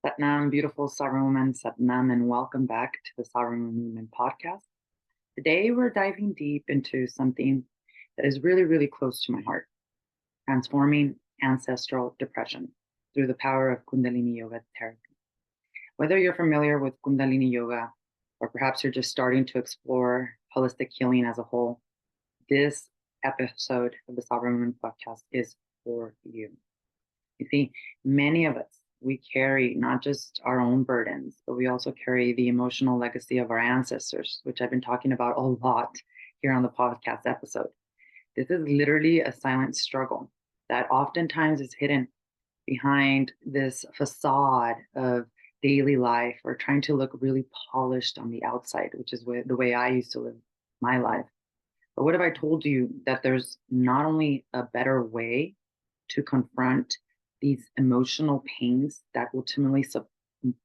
Satnam, beautiful sovereign woman, Satnam, and welcome back to the Sovereign Woman podcast. Today, we're diving deep into something that is really, really close to my heart, transforming ancestral depression through the power of Kundalini Yoga therapy. Whether you're familiar with Kundalini Yoga, or perhaps you're just starting to explore holistic healing as a whole, this episode of the Sovereign Woman podcast is for you. You see, many of us, we carry not just our own burdens, but we also carry the emotional legacy of our ancestors, which I've been talking about a lot here on the podcast episode. This is literally a silent struggle that oftentimes is hidden behind this facade of daily life or trying to look really polished on the outside, which is the way I used to live my life. But what if I told you that there's not only a better way to confront these emotional pains that ultimately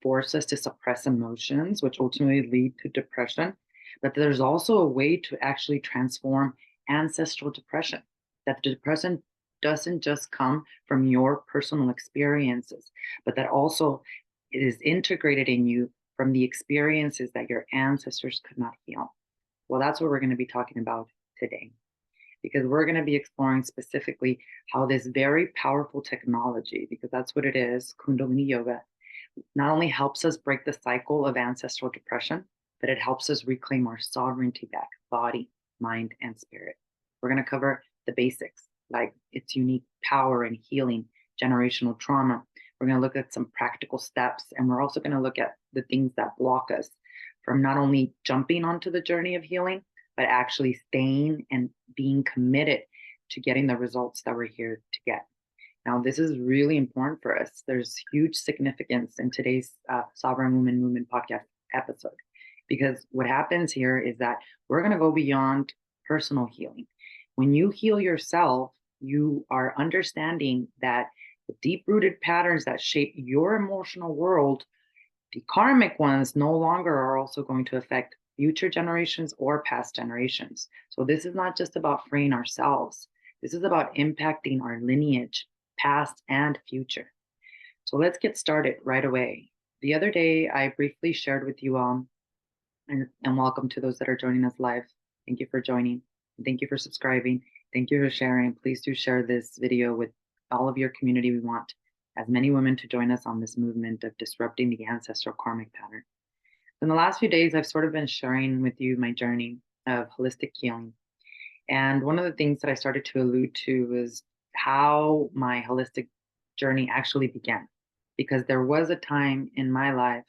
force us to suppress emotions, which ultimately lead to depression, but there's also a way to actually transform ancestral depression, that the depression doesn't just come from your personal experiences, but that also it is integrated in you from the experiences that your ancestors could not heal. Well, that's what we're going to be talking about today, because we're going to be exploring specifically how this very powerful technology, because that's what it is, Kundalini Yoga, not only helps us break the cycle of ancestral depression, but it helps us reclaim our sovereignty back, body, mind, and spirit. We're going to cover the basics, like its unique power and healing, generational trauma. We're going to look at some practical steps, and we're also going to look at the things that block us from not only jumping onto the journey of healing, but actually staying and being committed to getting the results that we're here to get. Now, this is really important for us. There's huge significance in today's Sovereign Woman Movement podcast episode, because what happens here is that we're going to go beyond personal healing. When you heal yourself, you are understanding that the deep-rooted patterns that shape your emotional world, the karmic ones, no longer are also going to affect future generations or past generations. So this is not just about freeing ourselves. This is about impacting our lineage, past and future. So let's get started right away. The other day, I briefly shared with you all, and welcome to those that are joining us live. Thank you for joining. Thank you for subscribing. Thank you for sharing. Please do share this video with all of your community. We want as many women to join us on this movement of disrupting the ancestral karmic pattern. In the last few days, I've sort of been sharing with you my journey of holistic healing. And one of the things that I started to allude to was how my holistic journey actually began. Because there was a time in my life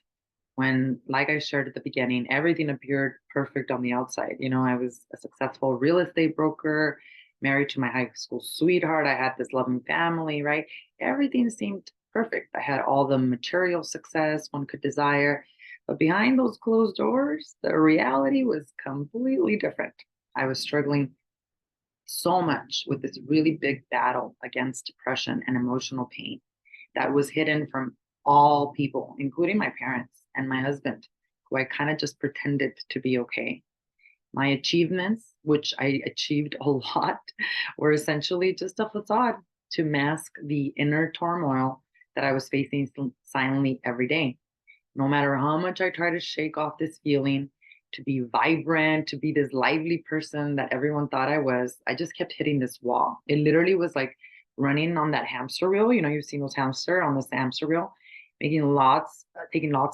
when, like I shared at the beginning, everything appeared perfect on the outside. You know, I was a successful real estate broker, married to my high school sweetheart. I had this loving family, right? Everything seemed perfect. I had all the material success one could desire. But behind those closed doors, the reality was completely different. I was struggling so much with this really big battle against depression and emotional pain that was hidden from all people, including my parents and my husband, who I kind of just pretended to be okay. My achievements, which I achieved a lot, were essentially just a facade to mask the inner turmoil that I was facing silently every day. No matter how much I try to shake off this feeling, to be vibrant, to be this lively person that everyone thought I was, I just kept hitting this wall. It literally was like running on that hamster wheel. You know, you've seen those hamster on this hamster wheel, taking lots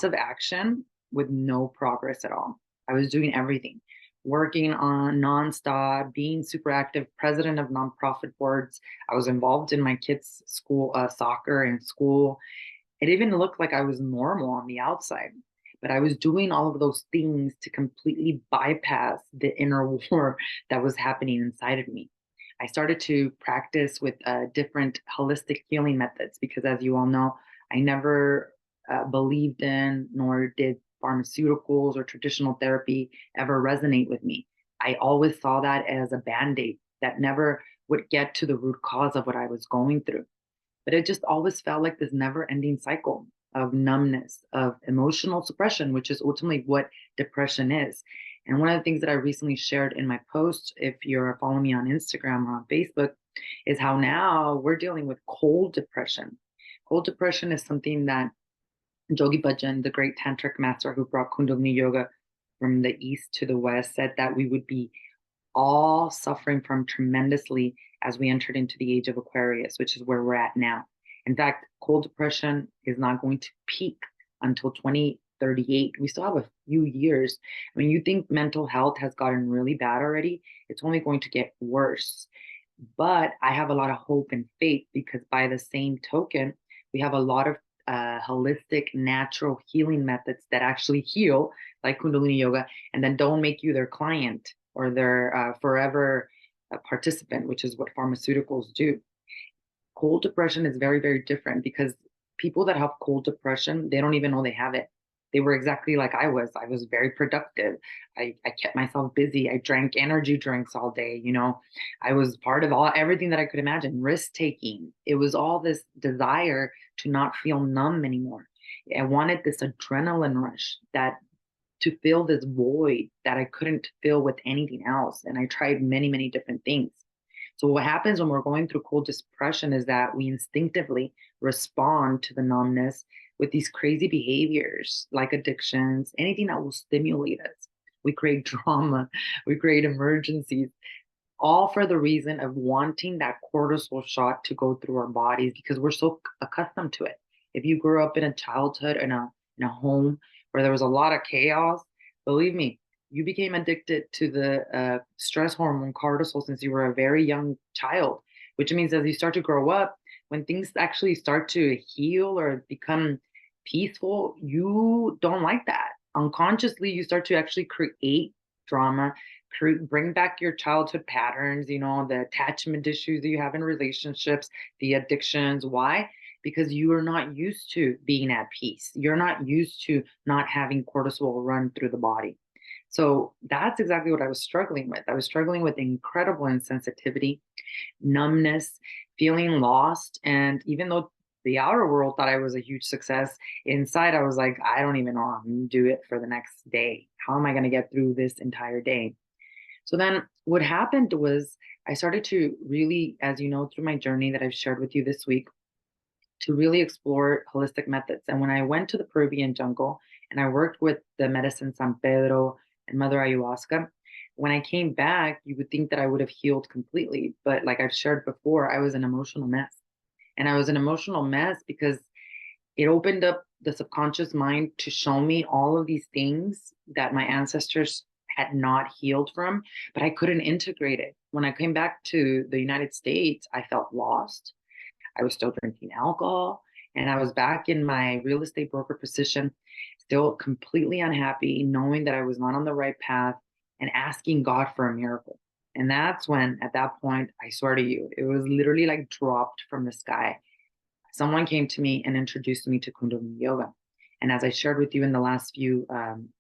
of action with no progress at all. I was doing everything, working on nonstop, being super active, president of nonprofit boards. I was involved in my kids' school, soccer and school. It even looked like I was normal on the outside, but I was doing all of those things to completely bypass the inner war that was happening inside of me. I started to practice with different holistic healing methods because, as you all know, I never believed in nor did pharmaceuticals or traditional therapy ever resonate with me. I always saw that as a band aid that never would get to the root cause of what I was going through. But it just always felt like this never ending cycle of numbness, of emotional suppression, which is ultimately what depression is. And one of the things that I recently shared in my post, if you're following me on Instagram or on Facebook, is how now we're dealing with cold depression. Cold depression is something that Jogi Bhajan, the great tantric master who brought Kundalini Yoga from the east to the west, said that we would be all suffering from tremendously as we entered into the age of Aquarius, which is where we're at now. In fact, cold depression is not going to peak until 2038. We still have a few years. I mean, you think mental health has gotten really bad already, it's only going to get worse. But I have a lot of hope and faith because, by the same token, we have a lot of holistic, natural healing methods that actually heal, like Kundalini Yoga, and then don't make you their client or their forever participant, which is what pharmaceuticals do. Cold depression is very, very different because people that have cold depression, they don't even know they have it. They were exactly like I was. I was very productive. I kept myself busy. I drank energy drinks all day. I was part of everything that I could imagine, risk taking. It was all this desire to not feel numb anymore. I wanted this adrenaline rush that to fill this void that I couldn't fill with anything else. And I tried many, many different things. So what happens when we're going through cold depression is that we instinctively respond to the numbness with these crazy behaviors like addictions, anything that will stimulate us. We create drama, we create emergencies, all for the reason of wanting that cortisol shot to go through our bodies because we're so accustomed to it. If you grew up in a childhood in a home where there was a lot of chaos, believe me, you became addicted to the stress hormone cortisol since you were a very young child, which means as you start to grow up, when things actually start to heal or become peaceful, you don't like that. Unconsciously, you start to actually create drama, bring back your childhood patterns, the attachment issues that you have in relationships, the addictions. Why? Because you are not used to being at peace. You're not used to not having cortisol run through the body. So that's exactly what I was struggling with. I was struggling with incredible insensitivity, numbness, feeling lost. And even though the outer world thought I was a huge success, inside I was like, I don't even know how I'm going to do it for the next day. How am I going to get through this entire day? So then what happened was I started to really, as you know, through my journey that I've shared with you this week, to really explore holistic methods. And when I went to the Peruvian jungle and I worked with the medicine San Pedro and Mother Ayahuasca, when I came back, you would think that I would have healed completely. But like I've shared before, I was an emotional mess. And I was an emotional mess because it opened up the subconscious mind to show me all of these things that my ancestors had not healed from, but I couldn't integrate it. When I came back to the United States, I felt lost. I was still drinking alcohol, and I was back in my real estate broker position, still completely unhappy, knowing that I was not on the right path and asking God for a miracle. And that's when, at that point, I swear to you, it was literally like dropped from the sky. Someone came to me and introduced me to Kundalini Yoga. And as I shared with you in the last few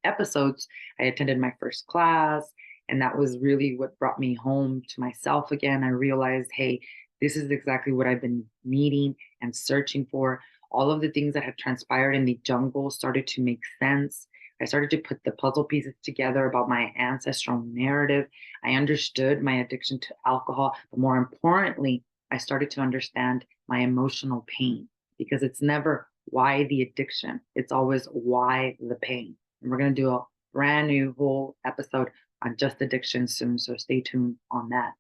episodes, I attended my first class, and that was really what brought me home to myself again. I realized, hey, this is exactly what I've been needing and searching for. All of the things that had transpired in the jungle started to make sense. I started to put the puzzle pieces together about my ancestral narrative. I understood my addiction to alcohol, but more importantly, I started to understand my emotional pain because it's never why the addiction, it's always why the pain. And we're going to do a brand new whole episode on just addiction soon. So stay tuned on that.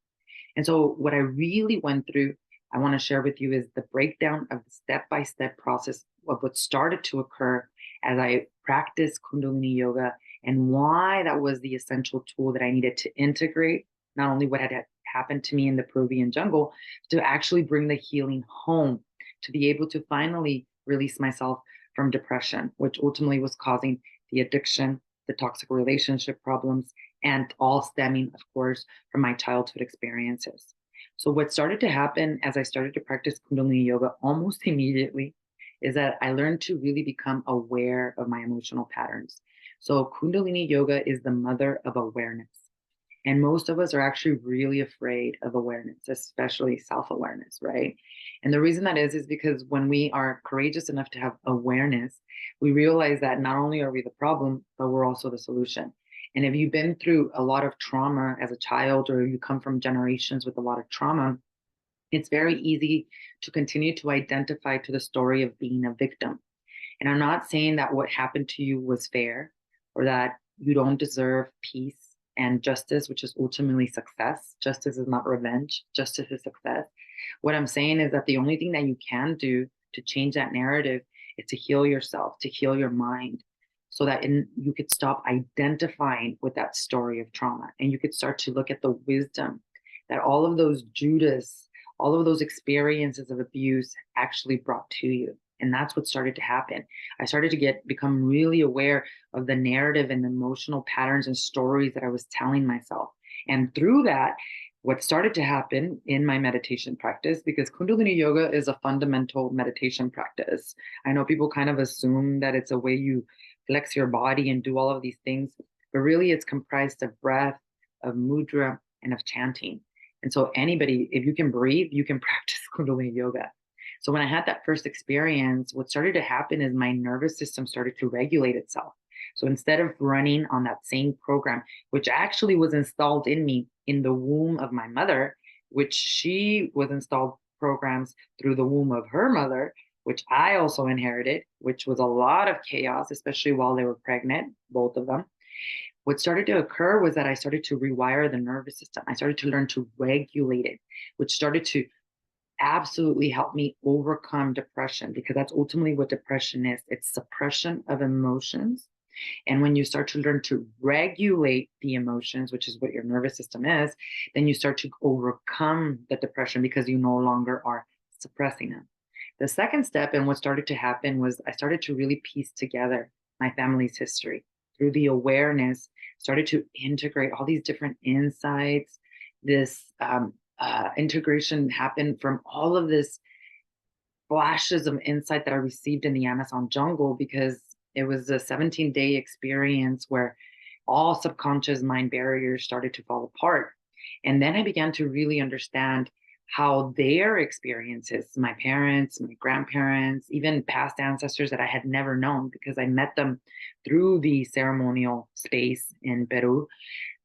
And so, what I really went through, I want to share with you is the breakdown of the step by step process of what started to occur as I practiced Kundalini Yoga and why that was the essential tool that I needed to integrate not only what had happened to me in the Peruvian jungle, to actually bring the healing home, to be able to finally release myself from depression, which ultimately was causing the addiction, the toxic relationship problems, and all stemming, of course, from my childhood experiences. So, what started to happen as I started to practice Kundalini Yoga almost immediately is that I learned to really become aware of my emotional patterns. So, Kundalini Yoga is the mother of awareness. And most of us are actually really afraid of awareness, especially self awareness, right? And the reason that is because when we are courageous enough to have awareness, we realize that not only are we the problem, but we're also the solution. And if you've been through a lot of trauma as a child, or you come from generations with a lot of trauma, it's very easy to continue to identify to the story of being a victim. And I'm not saying that what happened to you was fair or that you don't deserve peace and justice, which is ultimately success. Justice is not revenge, justice is success. What I'm saying is that the only thing that you can do to change that narrative is to heal yourself, to heal your mind, so that you could stop identifying with that story of trauma and you could start to look at the wisdom that all of those Judas, all of those experiences of abuse actually brought to you. And that's what started to happen. I started to become really aware of the narrative and emotional patterns and stories that I was telling myself. And through that, what started to happen in my meditation practice, because Kundalini Yoga is a fundamental meditation practice. I know people kind of assume that it's a way you flex your body and do all of these things, but really it's comprised of breath, of mudra, and of chanting. And so anybody, if you can breathe, you can practice Kundalini Yoga. So when I had that first experience, what started to happen is my nervous system started to regulate itself. So instead of running on that same program, which actually was installed in me in the womb of my mother, which she was installed programs through the womb of her mother, which I also inherited, which was a lot of chaos, especially while they were pregnant, both of them. What started to occur was that I started to rewire the nervous system. I started to learn to regulate it, which started to absolutely help me overcome depression, because that's ultimately what depression is. It's suppression of emotions. And when you start to learn to regulate the emotions, which is what your nervous system is, then you start to overcome the depression because you no longer are suppressing them. The second step, and what started to happen, was I started to really piece together my family's history through the awareness, started to integrate all these different insights. This integration happened from all of this flashes of insight that I received in the Amazon jungle, because it was a 17-day experience where all subconscious mind barriers started to fall apart. And then I began to really understand how their experiences, my parents, my grandparents, even past ancestors that I had never known because I met them through the ceremonial space in Peru,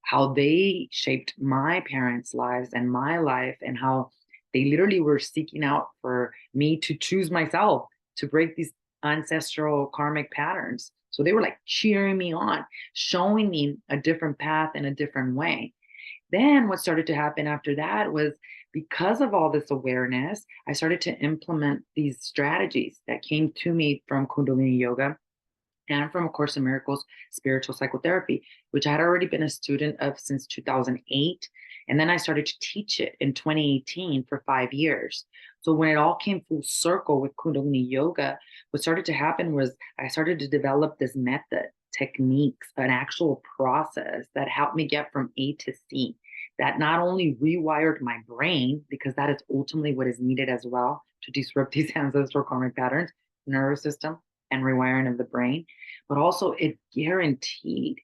how they shaped my parents' lives and my life, and how they literally were seeking out for me to choose myself to break these ancestral karmic patterns. So they were like cheering me on, showing me a different path and a different way. Then what started to happen after that was, because of all this awareness, I started to implement these strategies that came to me from Kundalini Yoga and from A Course in Miracles spiritual psychotherapy, which I had already been a student of since 2008. And then I started to teach it in 2018 for 5 years. So when it all came full circle with Kundalini Yoga, what started to happen was I started to develop this method, techniques, an actual process that helped me get from A to C, that not only rewired my brain, because that is ultimately what is needed as well to disrupt these ancestral karmic patterns, nervous system, and rewiring of the brain, but also it guaranteed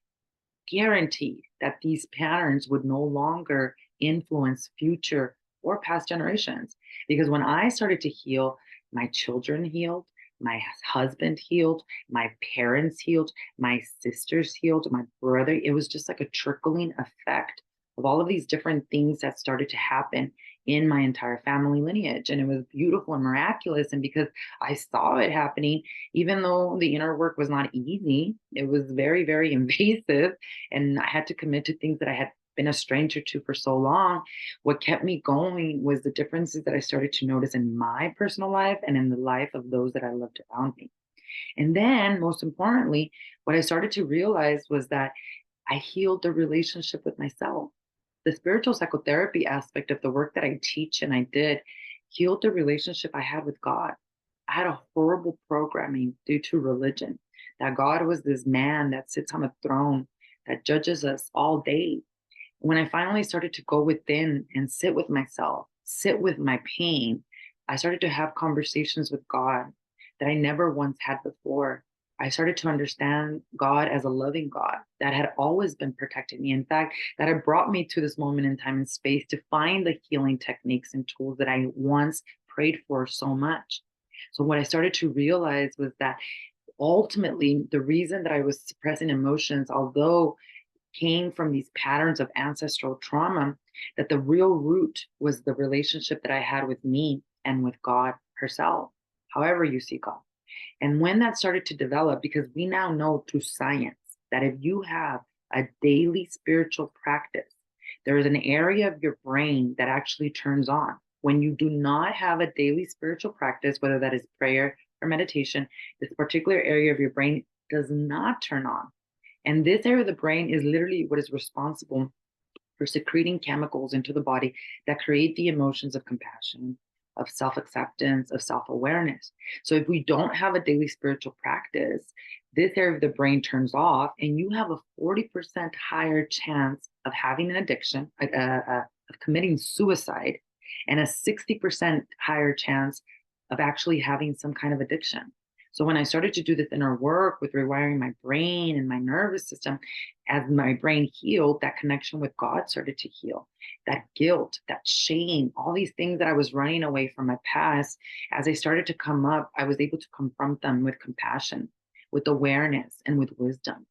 that these patterns would no longer influence future or past generations. Because when I started to heal, my children healed, my husband healed, my parents healed, my sisters healed, my brother. It was just like a trickling effect of all of these different things that started to happen in my entire family lineage. And it was beautiful and miraculous. And because I saw it happening, even though the inner work was not easy, it was very, very invasive. And I had to commit to things that I had been a stranger to for so long. What kept me going was the differences that I started to notice in my personal life and in the life of those that I loved around me. And then, most importantly, what I started to realize was that I healed the relationship with myself. The spiritual psychotherapy aspect of the work that I teach and I did healed the relationship I had with God. I had a horrible programming due to religion, that God was this man that sits on a throne that judges us all day. When I finally started to go within and sit with myself, sit with my pain, I started to have conversations with God that I never once had before. I started to understand God as a loving God that had always been protecting me. In fact, that had brought me to this moment in time and space to find the healing techniques and tools that I once prayed for so much. So what I started to realize was that ultimately the reason that I was suppressing emotions, although came from these patterns of ancestral trauma, that the real root was the relationship that I had with me and with God herself, however you see God. And when that started to develop, because we now know through science that if you have a daily spiritual practice, there is an area of your brain that actually turns on. When you do not have a daily spiritual practice, whether that is prayer or meditation, this particular area of your brain does not turn on. And this area of the brain is literally what is responsible for secreting chemicals into the body that create the emotions of compassion, of self acceptance, of self awareness. So, if we don't have a daily spiritual practice, this area of the brain turns off, and you have a 40% higher chance of having an addiction, of committing suicide, and a 60% higher chance of actually having some kind of addiction. So when I started to do this inner work with rewiring my brain and my nervous system, as my brain healed, that connection with God started to heal. That guilt, that shame, all these things that I was running away from my past, as they started to come up, I was able to confront them with compassion, with awareness, and with wisdom.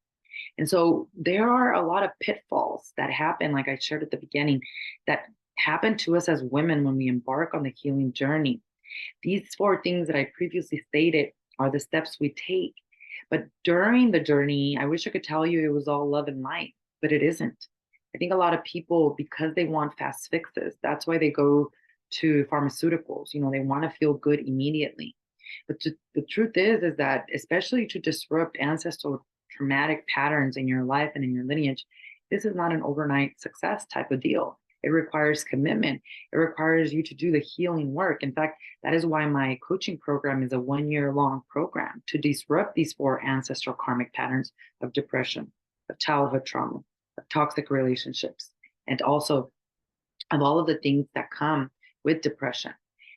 And so there are a lot of pitfalls that happen, like I shared at the beginning, that happen to us as women when we embark on the healing journey. These four things that I previously stated are the steps we take. But during the journey, I wish I could tell you it was all love and light, but it isn't. I think a lot of people, because they want fast fixes, that's why they go to pharmaceuticals. They want to feel good immediately. But the truth is that especially to disrupt ancestral traumatic patterns in your life and in your lineage, this is not an overnight success type of deal. It requires commitment. It requires you to do the healing work. In fact, that is why my coaching program is a 1 year long program to disrupt these four ancestral karmic patterns of depression, of childhood trauma, of toxic relationships, and also of all of the things that come with depression.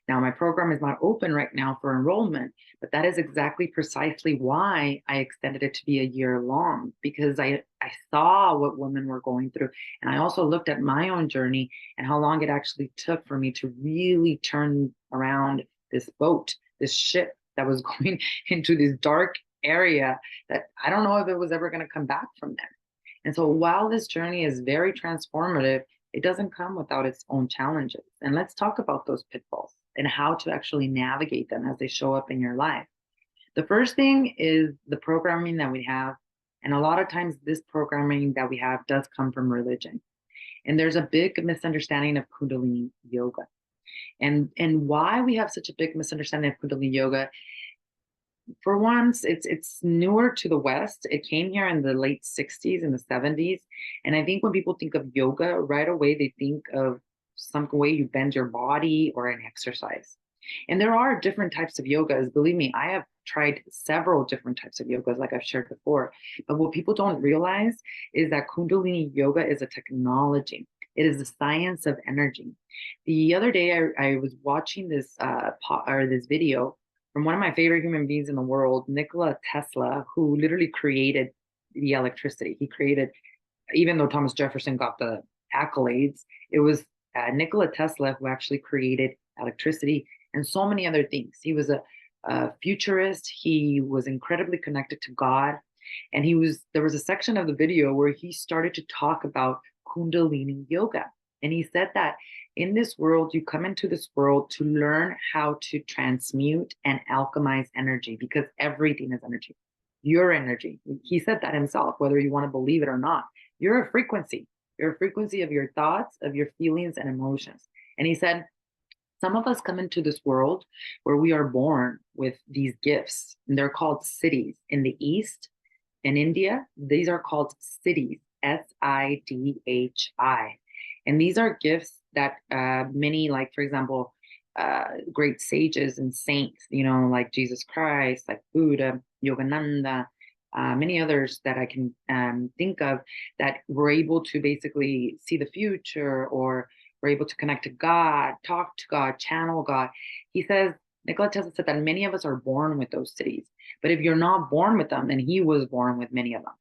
Now, my program is not open right now for enrollment, but that is exactly precisely why I extended it to be a year long, because I saw what women were going through. And I also looked at my own journey and how long it actually took for me to really turn around this boat, this ship that was going into this dark area that I don't know if it was ever going to come back from there. And so while this journey is very transformative, it doesn't come without its own challenges. And let's talk about those pitfalls and how to actually navigate them as they show up in your life. The first thing is the programming that we have. And a lot of times, this programming that we have does come from religion. And there's a big misunderstanding of Kundalini Yoga. And why we have such a big misunderstanding of Kundalini Yoga, for once, it's newer to the West. It came here in the late 60s and the 70s. And I think when people think of yoga, right away, they think of some way you bend your body or an exercise. And there are different types of yogas. Believe me, I have tried several different types of yogas, like I've shared before. But what people don't realize is that Kundalini Yoga is a technology. It is the science of energy. The other day, I was watching this this video from one of my favorite human beings in the world, Nikola Tesla, who literally created the electricity. He created, even though Thomas Jefferson got the accolades, it was Nikola Tesla who actually created electricity and so many other things. He was a futurist. He was incredibly connected to God. And there was a section of the video where he started to talk about Kundalini Yoga. And he said that in this world, you come into this world to learn how to transmute and alchemize energy, because everything is energy. Your energy. He said that himself, whether you want to believe it or not. You're a frequency. You're a frequency of your thoughts, of your feelings and emotions. And he said, some of us come into this world where we are born with these gifts, and they're called siddhis. In the East, in India, these are called siddhis, Sidhi. And these are gifts that many, like, for example, great sages and saints, like Jesus Christ, like Buddha, Yogananda, many others that I can think of, that were able to basically see the future, or were able to connect to God, talk to God, channel God. He says, Nikola Tesla said that many of us are born with those siddhis. But if you're not born with them, and he was born with many of them,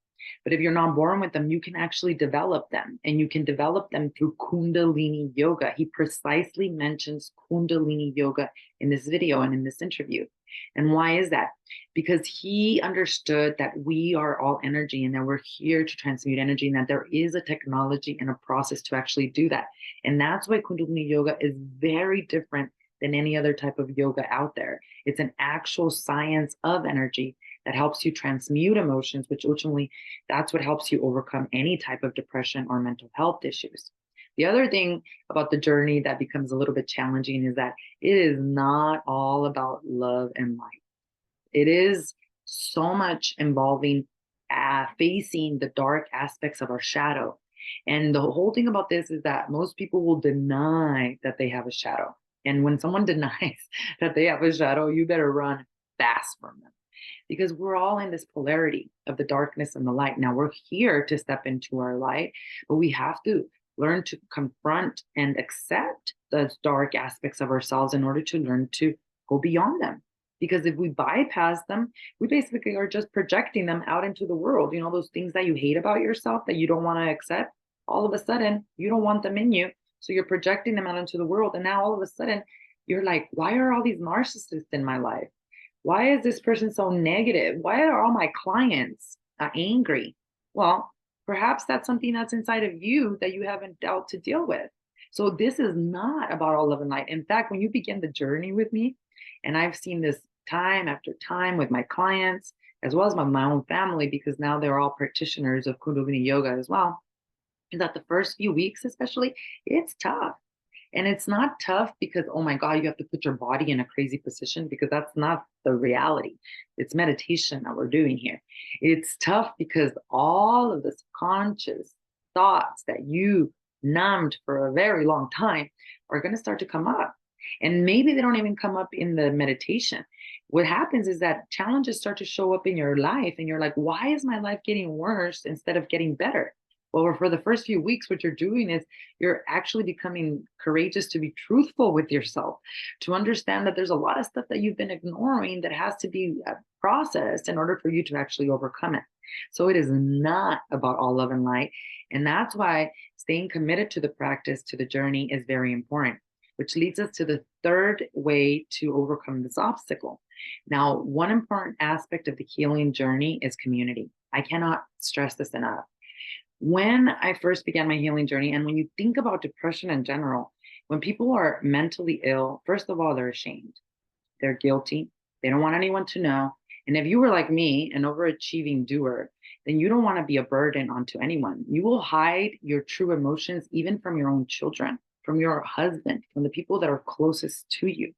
but if you're not born with them, you can actually develop them, and you can develop them through Kundalini Yoga. He precisely mentions Kundalini Yoga in this video and in this interview. And why is that? Because he understood that we are all energy, and that we're here to transmute energy, and that there is a technology and a process to actually do that. And that's why Kundalini Yoga is very different than any other type of yoga out there. It's an actual science of energy that helps you transmute emotions, which ultimately that's what helps you overcome any type of depression or mental health issues. The other thing about the journey that becomes a little bit challenging is that it is not all about love and light. It is so much involving facing the dark aspects of our shadow. And the whole thing about this is that most people will deny that they have a shadow. And when someone denies that they have a shadow, you better run fast from them because we're all in this polarity of the darkness and the light. Now we're here to step into our light, but we have to learn to confront and accept those dark aspects of ourselves in order to learn to go beyond them. Because if we bypass them, we basically are just projecting them out into the world. You know, those things that you hate about yourself that you don't want to accept, all of a sudden, you don't want them in you. So you're projecting them out into the world. And now all of a sudden, you're like, why are all these narcissists in my life? Why is this person so negative? Why are all my clients angry? Well, perhaps that's something that's inside of you that you haven't dealt to deal with. So this is not about all love and light. In fact, when you begin the journey with me, and I've seen this time after time with my clients, as well as my own family, because now they're all practitioners of Kundalini Yoga as well, is that the first few weeks, especially, it's tough. And it's not tough because, oh my God, you have to put your body in a crazy position, because that's not the reality. It's meditation that we're doing here. It's tough because all of the subconscious thoughts that you numbed for a very long time are going to start to come up. And maybe they don't even come up in the meditation. What happens is that challenges start to show up in your life, and you're like, why is my life getting worse instead of getting better? Well, for the first few weeks, what you're doing is you're actually becoming courageous to be truthful with yourself, to understand that there's a lot of stuff that you've been ignoring that has to be processed in order for you to actually overcome it. So it is not about all love and light. And that's why staying committed to the practice, to the journey, is very important, which leads us to the third way to overcome this obstacle. Now, one important aspect of the healing journey is community. I cannot stress this enough. When I first began my healing journey, and when you think about depression in general, when people are mentally ill, first of all, they're ashamed. They're guilty. They don't want anyone to know. And if you were like me, an overachieving doer, then you don't want to be a burden onto anyone. You will hide your true emotions even from your own children, from your husband, from the people that are closest to you.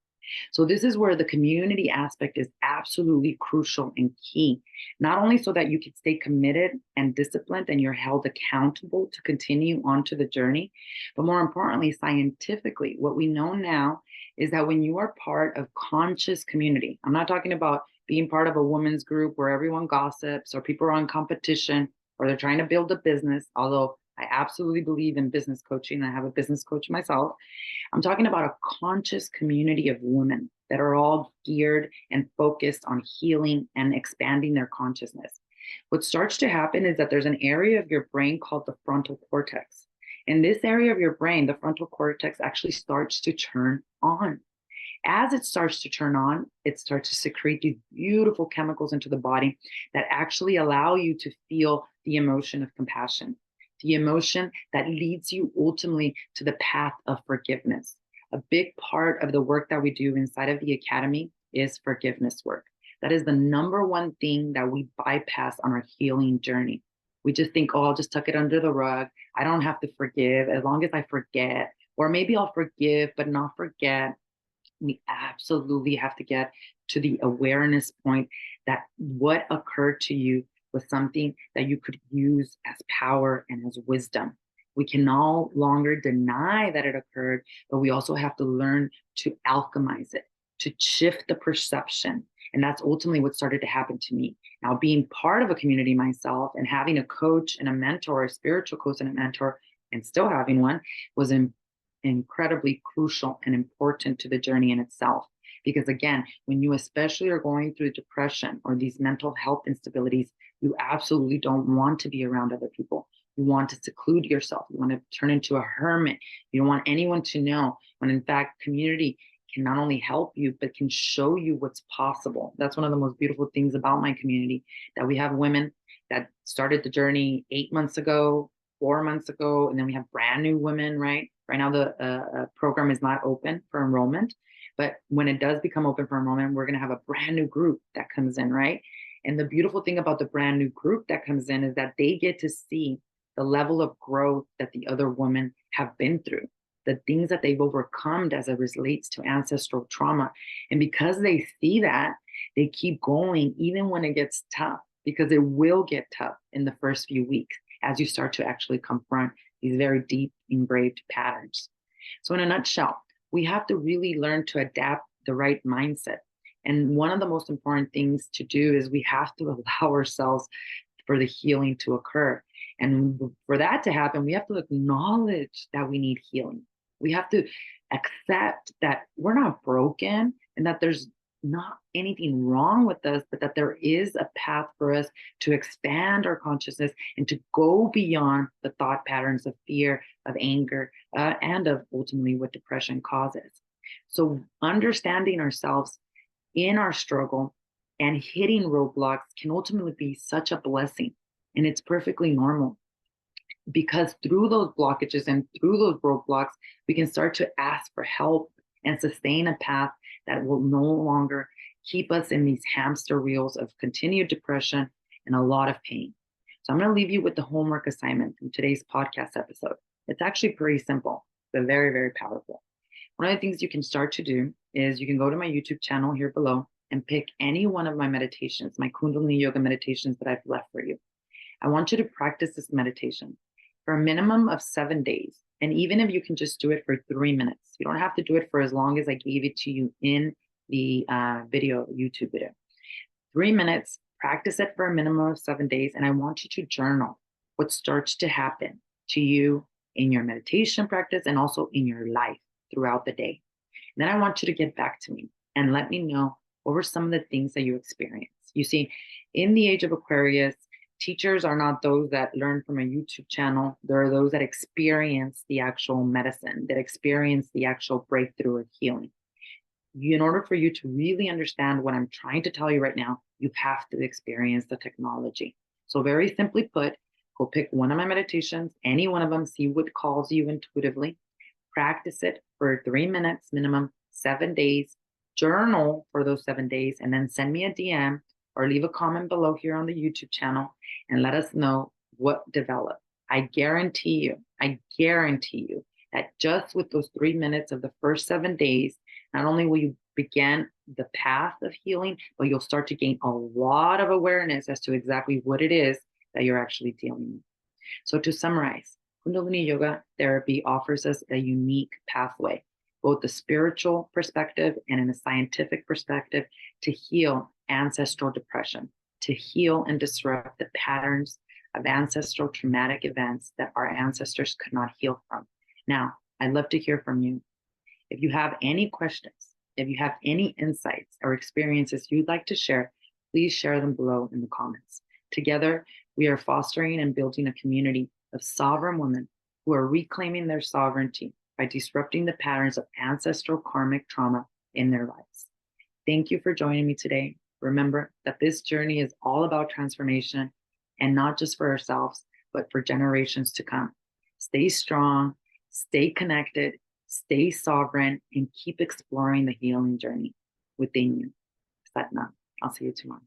So this is where the community aspect is absolutely crucial and key, not only so that you can stay committed and disciplined and you're held accountable to continue onto the journey, but more importantly, scientifically, what we know now is that when you are part of conscious community, I'm not talking about being part of a women's group where everyone gossips or people are in competition or they're trying to build a business, although I absolutely believe in business coaching. I have a business coach myself. I'm talking about a conscious community of women that are all geared and focused on healing and expanding their consciousness. What starts to happen is that there's an area of your brain called the frontal cortex. In this area of your brain, the frontal cortex actually starts to turn on. As it starts to turn on, it starts to secrete these beautiful chemicals into the body that actually allow you to feel the emotion of compassion, the emotion that leads you ultimately to the path of forgiveness. A big part of the work that we do inside of the academy is forgiveness work. That is the number one thing that we bypass on our healing journey. We just think, oh, I'll just tuck it under the rug. I don't have to forgive as long as I forget. Or maybe I'll forgive, but not forget. We absolutely have to get to the awareness point that what occurred to you was something that you could use as power and as wisdom. We can no longer deny that it occurred, but we also have to learn to alchemize it, to shift the perception. And that's ultimately what started to happen to me. Now, being part of a community myself and having a coach and a mentor, a spiritual coach and a mentor, and still having one, was incredibly crucial and important to the journey in itself. Because again, when you especially are going through depression or these mental health instabilities, you absolutely don't want to be around other people. You want to seclude yourself. You want to turn into a hermit. You don't want anyone to know, when in fact, community can not only help you, but can show you what's possible. That's one of the most beautiful things about my community, that we have women that started the journey 8 months ago, 4 months ago, and then we have brand new women, right? Right now, the program is not open for enrollment, But when it does become open for a moment, we're going to have a brand new group that comes in, right? And the beautiful thing about the brand new group that comes in is that they get to see the level of growth that the other women have been through, the things that they've overcome as it relates to ancestral trauma. And because they see that, they keep going even when it gets tough, because it will get tough in the first few weeks as you start to actually confront these very deep engraved patterns. So, in a nutshell, we have to really learn to adapt the right mindset. And one of the most important things to do is we have to allow ourselves for the healing to occur. And for that to happen, we have to acknowledge that we need healing. We have to accept that we're not broken and that there's not anything wrong with us, but that there is a path for us to expand our consciousness and to go beyond the thought patterns of fear, of anger, and of ultimately what depression causes. So, understanding ourselves in our struggle and hitting roadblocks can ultimately be such a blessing. And it's perfectly normal, because through those blockages and through those roadblocks, we can start to ask for help and sustain a path that will no longer keep us in these hamster wheels of continued depression and a lot of pain. So I'm going to leave you with the homework assignment from today's podcast episode. It's actually pretty simple, but very, very powerful. One of the things you can start to do is you can go to my YouTube channel here below and pick any one of my meditations, my Kundalini Yoga meditations that I've left for you. I want you to practice this meditation for a minimum of 7 days. And even if you can just do it for 3 minutes, you don't have to do it for as long as I gave it to you in the YouTube video. 3 minutes, practice it for a minimum of 7 days. And I want you to journal what starts to happen to you in your meditation practice and also in your life throughout the day. And then I want you to get back to me and let me know what were some of the things that you experienced. You see, in the age of Aquarius, teachers are not those that learn from a YouTube channel. There are those that experience the actual medicine, that experience the actual breakthrough or healing. In order for you to really understand what I'm trying to tell you right now, you have to experience the technology. So very simply put, go pick one of my meditations, any one of them, see what calls you intuitively, practice it for 3 minutes minimum, 7 days, journal for those 7 days, and then send me a DM or leave a comment below here on the YouTube channel and let us know what developed. I guarantee you that just with those 3 minutes of the first 7 days, not only will you begin the path of healing, but you'll start to gain a lot of awareness as to exactly what it is that you're actually dealing with. So to summarize, Kundalini Yoga therapy offers us a unique pathway, both the spiritual perspective and in a scientific perspective, to heal ancestral depression, to heal and disrupt the patterns of ancestral traumatic events that our ancestors could not heal from. Now, I'd love to hear from you. If you have any questions, if you have any insights or experiences you'd like to share, please share them below in the comments. Together, we are fostering and building a community of sovereign women who are reclaiming their sovereignty by disrupting the patterns of ancestral karmic trauma in their lives. Thank you for joining me today. Remember that this journey is all about transformation, and not just for ourselves, but for generations to come. Stay strong, stay connected, stay sovereign, and keep exploring the healing journey within you. Satnam. I'll see you tomorrow.